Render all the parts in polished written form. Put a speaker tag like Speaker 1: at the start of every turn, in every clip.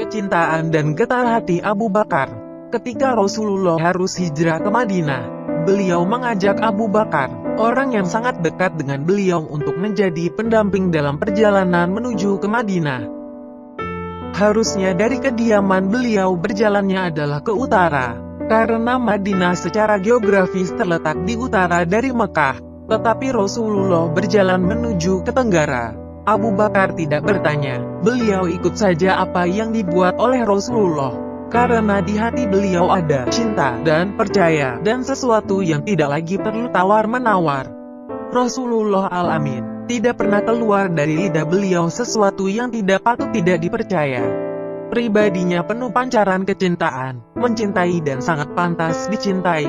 Speaker 1: kecintaan dan getar hati Abu Bakar. Ketika Rasulullah harus hijrah ke Madinah, beliau mengajak Abu Bakar, orang yang sangat dekat dengan beliau, untuk menjadi pendamping dalam perjalanan menuju ke Madinah. Harusnya dari kediaman beliau berjalannya adalah ke utara, karena Madinah secara geografis terletak di utara dari Mekah, tetapi Rasulullah berjalan menuju ke tenggara. Abu Bakar tidak bertanya, beliau ikut saja apa yang dibuat oleh Rasulullah, karena di hati beliau ada cinta dan percaya, dan sesuatu yang tidak lagi perlu tawar-menawar. Rasulullah Al-Amin tidak pernah keluar dari lidah beliau sesuatu yang tidak patut tidak dipercaya. Pribadinya penuh pancaran kecintaan, mencintai dan sangat pantas dicintai.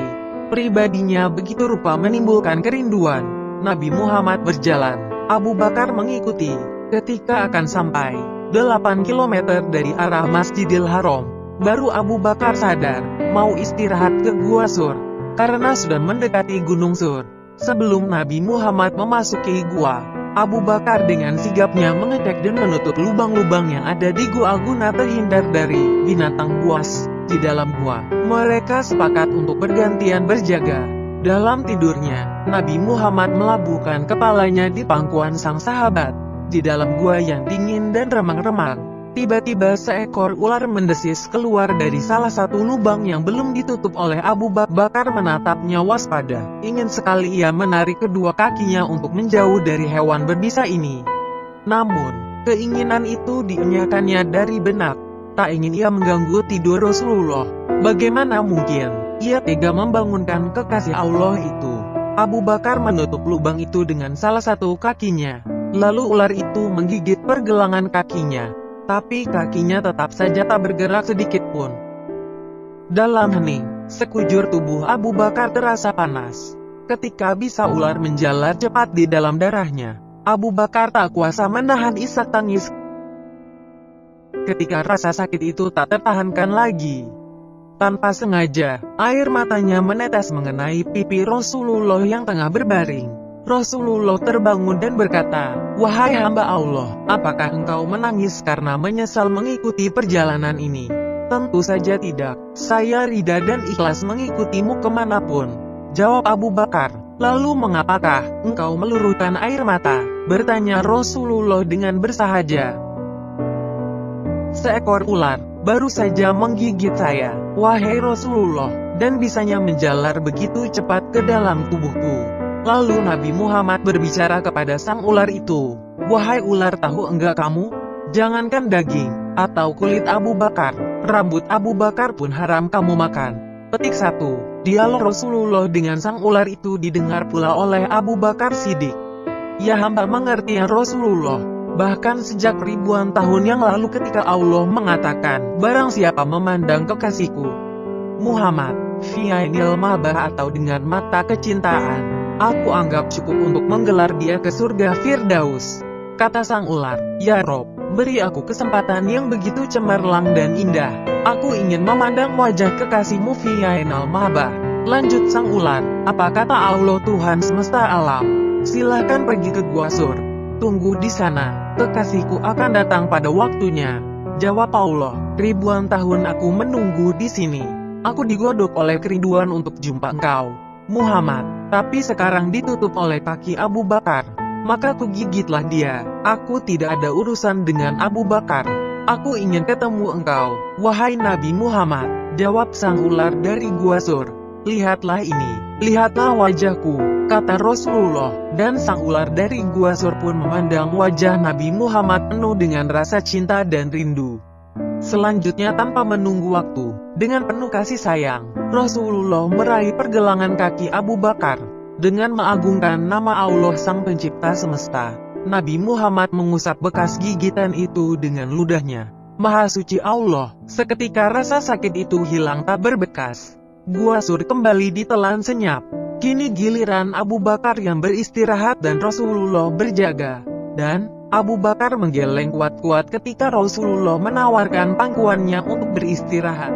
Speaker 1: Pribadinya begitu rupa menimbulkan kerinduan. Nabi Muhammad berjalan, Abu Bakar mengikuti. Ketika akan sampai 8 km dari arah Masjidil Haram, baru Abu Bakar sadar, mau istirahat ke Gua Sur, karena sudah mendekati Gunung Sur. Sebelum Nabi Muhammad memasuki gua, Abu Bakar dengan sigapnya mengecek dan menutup lubang-lubang yang ada di gua guna terhindar dari binatang buas di dalam gua. Mereka sepakat untuk bergantian berjaga. Dalam tidurnya, Nabi Muhammad melabuhkan kepalanya di pangkuan sang sahabat. Di dalam gua yang dingin dan remang-remang, tiba-tiba seekor ular mendesis keluar dari salah satu lubang yang belum ditutup oleh Abu Bakar. Menatapnya waspada, ingin sekali ia menarik kedua kakinya untuk menjauh dari hewan berbisa ini. Namun, keinginan itu dienyakannya dari benak. Tak ingin ia mengganggu tidur Rasulullah. Bagaimana mungkin ia tega membangunkan kekasih Allah itu? Abu Bakar menutup lubang itu dengan salah satu kakinya. Lalu ular itu menggigit pergelangan kakinya. Tapi kakinya tetap saja tak bergerak sedikit pun. Dalam hening, sekujur tubuh Abu Bakar terasa panas. Ketika bisa ular menjalar cepat di dalam darahnya, Abu Bakar tak kuasa menahan isak tangis. Ketika rasa sakit itu tak tertahankan lagi, tanpa sengaja, air matanya menetes mengenai pipi Rasulullah yang tengah berbaring. Rasulullah terbangun dan berkata, "Wahai hamba Allah, apakah engkau menangis karena menyesal mengikuti perjalanan ini?" "Tentu saja tidak, saya ridha dan ikhlas mengikutimu kemanapun," jawab Abu Bakar. "Lalu mengapakah engkau melurutkan air mata?" bertanya Rasulullah dengan bersahaja. "Seekor ular baru saja menggigit saya, wahai Rasulullah, dan bisanya menjalar begitu cepat ke dalam tubuhku." Lalu Nabi Muhammad berbicara kepada sang ular itu, "Wahai ular, tahu enggak kamu? Jangankan daging atau kulit Abu Bakar, rambut Abu Bakar pun haram kamu makan." Petik 1. Dialog Rasulullah dengan sang ular itu didengar pula oleh Abu Bakar Siddiq. "Ya hamba mengerti ya Rasulullah. Bahkan sejak ribuan tahun yang lalu ketika Allah mengatakan, barang siapa memandang kekasihku Muhammad fi'ainil mahabbah atau dengan mata kecintaan, aku anggap cukup untuk menggelar dia ke surga Firdaus." Kata sang ular, "Ya Rob, beri aku kesempatan yang begitu cemerlang dan indah. Aku ingin memandang wajah kekasihmu fi'ainal mahabbah." Lanjut sang ular, "Apa kata Allah Tuhan semesta alam? Silahkan pergi ke Gua Sur. Tunggu di sana, kekasihku akan datang pada waktunya." Jawab Allah, "Ribuan tahun aku menunggu di sini. Aku digodok oleh kerinduan untuk jumpa engkau, Muhammad, tapi sekarang ditutup oleh kaki Abu Bakar, maka kugigitlah dia. Aku tidak ada urusan dengan Abu Bakar. Aku ingin ketemu engkau, wahai Nabi Muhammad." Jawab sang ular dari Gua Sur, "Lihatlah ini, lihatlah wajahku," kata Rasulullah, dan sang ular dari Gua Sur pun memandang wajah Nabi Muhammad penuh dengan rasa cinta dan rindu. Selanjutnya tanpa menunggu waktu, dengan penuh kasih sayang, Rasulullah meraih pergelangan kaki Abu Bakar. Dengan mengagungkan nama Allah Sang Pencipta Semesta, Nabi Muhammad mengusap bekas gigitan itu dengan ludahnya. Maha suci Allah, seketika rasa sakit itu hilang tak berbekas. Gua Sur kembali ditelan senyap. Kini giliran Abu Bakar yang beristirahat dan Rasulullah berjaga. Dan Abu Bakar menggeleng kuat-kuat ketika Rasulullah menawarkan pangkuannya untuk beristirahat.